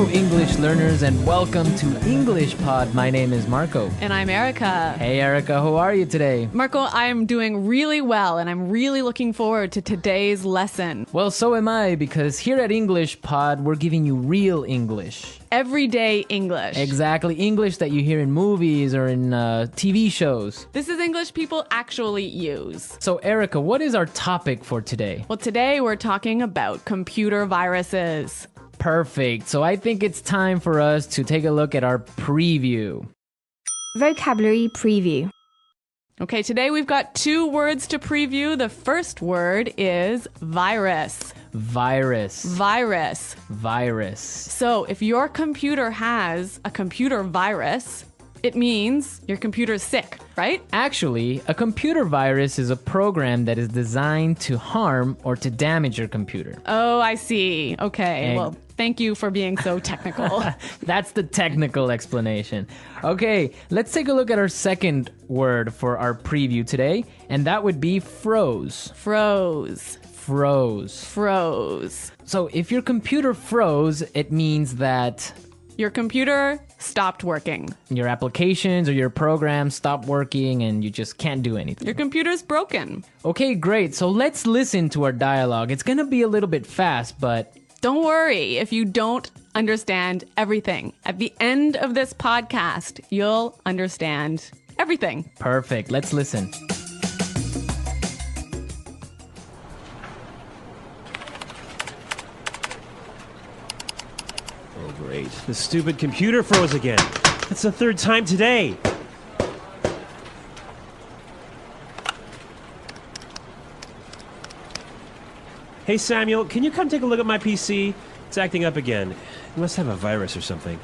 Hello, English learners, and welcome to EnglishPod. My name is Marco. And I'm Erica. Hey, Erica, how are you today? Marco, I'm doing really well, and I'm really looking forward to today's lesson. Well, so am I, because here at EnglishPod, we're giving you real English. Everyday English. Exactly, English that you hear in movies or in TV shows. This is English people actually use. So, Erica, what is our topic for today? Well, today we're talking about computer viruses. Perfect. So I think it's time for us to take a look at our preview. Vocabulary preview. Okay, today we've got two words to preview. The first word is virus. Virus. Virus. Virus. So if your computer has a computer virus, it means your computer's sick, right? Actually, a computer virus is a program that is designed to harm or to damage your computer. Oh, I see. Okay, well, thank you for being so technical. That's the technical explanation. Okay, let's take a look at our second word for our preview today, and that would be froze. Froze. Froze. Froze. So if your computer froze, it means that your computer stopped working. your applications or your programs stop working and you just can't do anything. Your computer's broken. Okay, great. So let's listen to our dialogue. It's going to be a little bit fast, but Don't worry if you don't understand everything. At the end of this podcast, you'll understand everything. perfect. Let's listen. Oh, great. The stupid computer froze again. That's the third time today. Hey, Samuel, can you come take a look at my PC? It's acting up again. It must have a virus or something.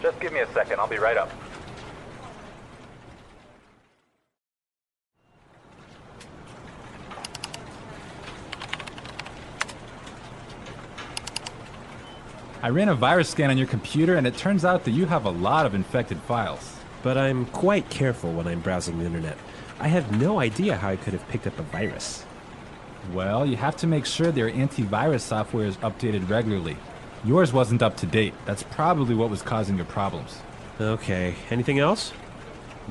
Just give me a second. I'll be right up. I ran a virus scan on your computer, and it turns out that you have a lot of infected files. But I'm quite careful when I'm browsing the internet. I have no idea how I could have picked up a virus. Well, you have to make sure their antivirus software is updated regularly. Yours wasn't up to date. That's probably what was causing your problems. Okay, anything else?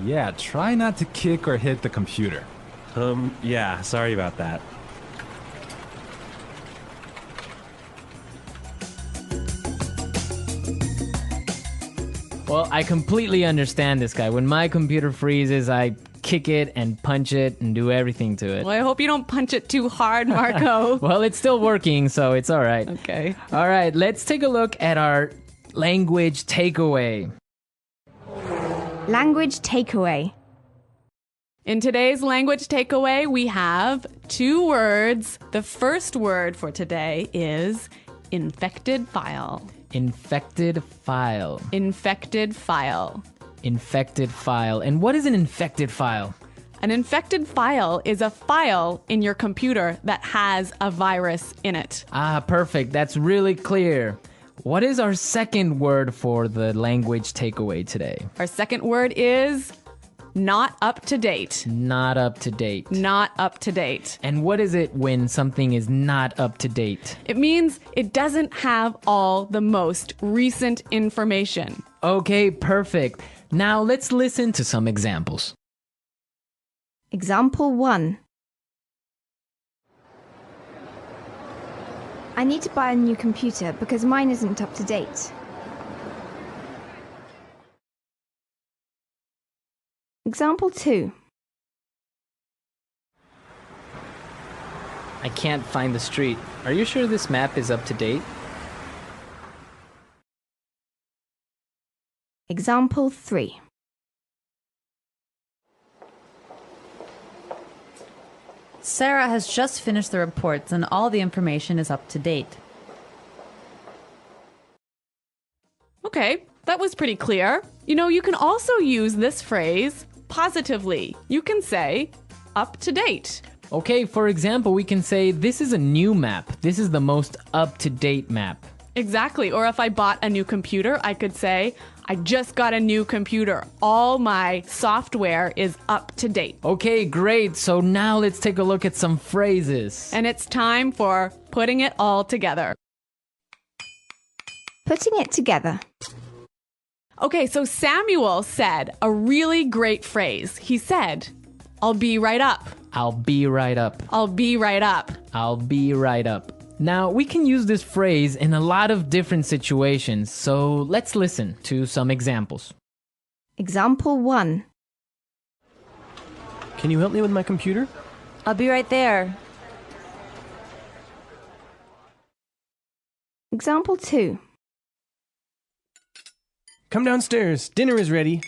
Yeah, try not to kick or hit the computer. Yeah, sorry about that. Well, I completely understand this guy. When my computer freezes, I kick it and punch it and do everything to it. Well, I hope you don't punch it too hard, Marco. Well, it's still working, so it's all right. Okay. All right, let's take a look at our language takeaway. Language takeaway. In today's language takeaway, we have two words. The first word for today is infected file. Infected file. Infected file. Infected file. And what is an infected file? An infected file is a file in your computer that has a virus in it. Ah, perfect. That's really clear. What is our second word for the language takeaway today? Our second word is not up to date. Not up to date. Not up to date. And what is it when something is not up to date? It means it doesn't have all the most recent information. Okay, perfect. Now let's listen to some examples. Example 1. I need to buy a new computer because mine isn't up to date. Example 2. I can't find the street. Are you sure this map is up to date? Example 3. Sarah has just finished the reports and all the information is up to date. Okay, that was pretty clear. You know, you can also use this phrase positively. You can say up to date. Okay, for example, we can say this is a new map. This is the most up-to-date map. Exactly. Or if I bought a new computer, I could say, I just got a new computer. All my software is up to date. Okay, great. So now let's take a look at some phrases. And it's time for putting it all together. Putting it together. Okay, so Samuel said a really great phrase. He said, I'll be right up. I'll be right up. I'll be right up. I'll be right up. Now, we can use this phrase in a lot of different situations, so let's listen to some examples. Example 1. Can you help me with my computer? I'll be right there. Example 2. Come downstairs. Dinner is ready.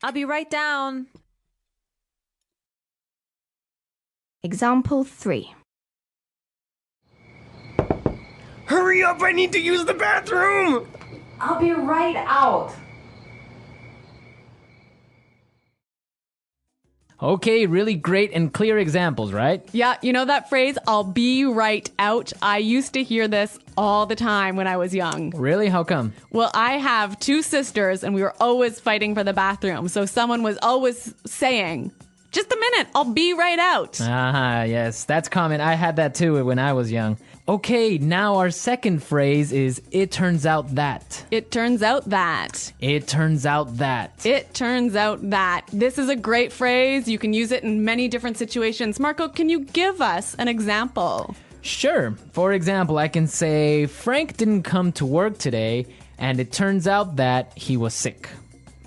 I'll be right down. Example 3. Hurry up! I need to use the bathroom! I'll be right out. Okay, really great and clear examples, right? Yeah, you know that phrase, I'll be right out? I used to hear this all the time when I was young. Really? How come? Well, I have 2 sisters and we were always fighting for the bathroom. So someone was always saying, just a minute, I'll be right out. Ah, yes, that's common. I had that too when I was young. Okay, now our second phrase is, it turns out that. It turns out that. It turns out that. It turns out that. This is a great phrase. You can use it in many different situations. Marco, can you give us an example? Sure. For example, I can say, Frank didn't come to work today, and it turns out that he was sick.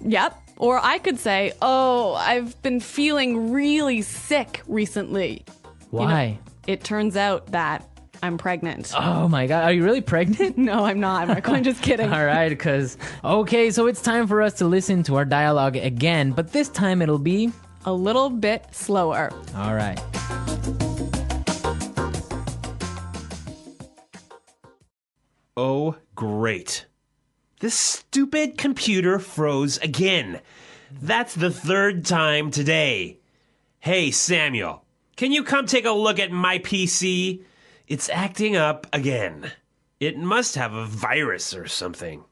Yep. Or I could say, oh, I've been feeling really sick recently. Why? It turns out that I'm pregnant. Oh my God, are you really pregnant? No, I'm not, Marco. I'm just kidding. All right, okay, so it's time for us to listen to our dialogue again, but this time it'll be A little bit slower. all right. Oh, great. This stupid computer froze again. That's the 3rd time today. Hey, Samuel, can you come take a look at my PC? It's acting up again. It must have a virus or something.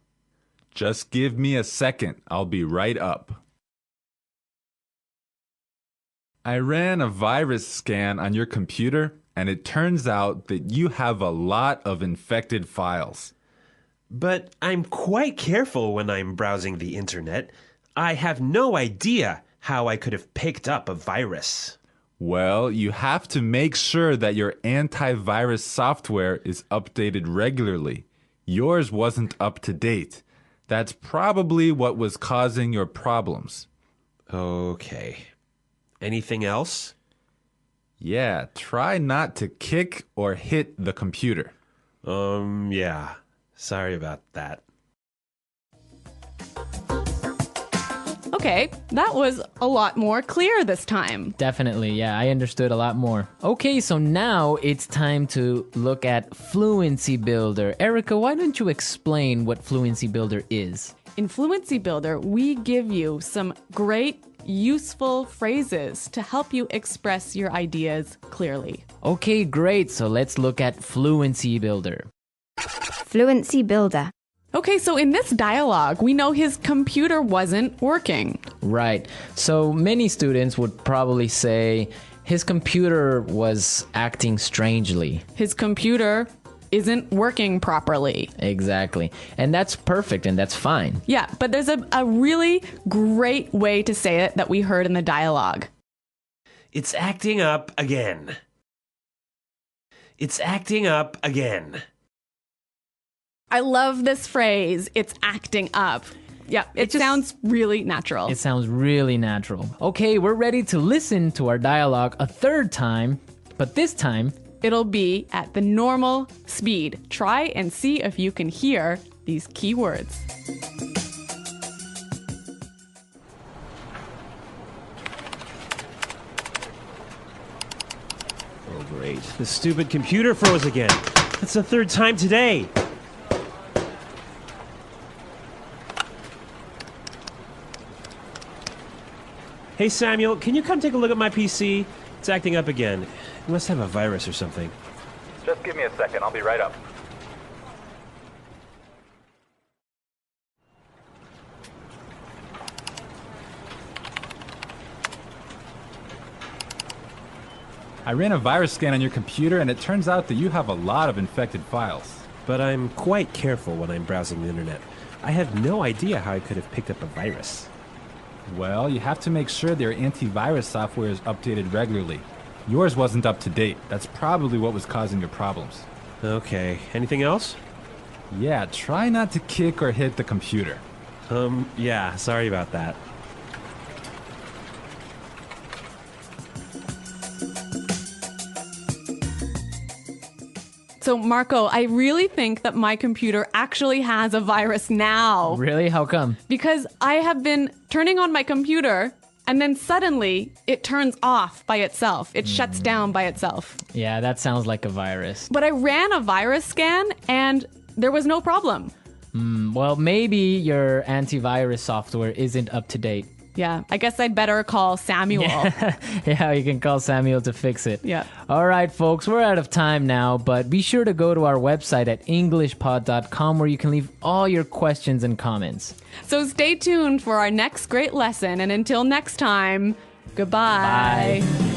Just give me a second. I'll be right up. I ran a virus scan on your computer, and it turns out that you have a lot of infected files. But I'm quite careful when I'm browsing the internet. I have no idea how I could have picked up a virus. Well, you have to make sure that your antivirus software is updated regularly. Yours wasn't up to date. That's probably what was causing your problems. Okay. Anything else? Yeah, try not to kick or hit the computer. Yeah. Sorry about that. Okay, that was a lot more clear this time. Definitely, yeah, I understood a lot more. Okay, so now it's time to look at Fluency Builder. Erica, why don't you explain what Fluency Builder is? In Fluency Builder, we give you some great, useful phrases to help you express your ideas clearly. Okay, great, so let's look at Fluency Builder. Fluency Builder. Okay, so in this dialogue, we know his computer wasn't working. Right, so many students would probably say his computer was acting strangely. His computer isn't working properly. Exactly, and that's perfect and that's fine. Yeah, but there's a really great way to say it that we heard in the dialogue. It's acting up again. It's acting up again. I love this phrase, it's acting up. Yeah, it sounds really natural. It sounds really natural. Okay, we're ready to listen to our dialogue a 3rd time, but this time, it'll be at the normal speed. Try and see if you can hear these key words. Oh, great. The stupid computer froze again. That's the 3rd time today. Hey, Samuel, can you come take a look at my PC? It's acting up again. It must have a virus or something. Just give me a second. I'll be right up. I ran a virus scan on your computer, and it turns out that you have a lot of infected files. but I'm quite careful when I'm browsing the internet. I have no idea how I could have picked up a virus. Well, you have to make sure their antivirus software is updated regularly. Yours wasn't up to date. That's probably what was causing your problems. Okay, anything else? Yeah, try not to kick or hit the computer. Yeah, sorry about that. So, Marco, I really think that my computer actually has a virus now. Really? How come? Because I have been turning on my computer and then suddenly it turns off by itself. It shuts down by itself. Yeah, that sounds like a virus. But I ran a virus scan and there was no problem. Well, maybe your antivirus software isn't up to date. Yeah, I guess I'd better call Samuel. Yeah, you can call Samuel to fix it. Yeah. All right, folks, we're out of time now, but be sure to go to our website at EnglishPod.com where you can leave all your questions and comments. So stay tuned for our next great lesson. And until next time, goodbye. Bye.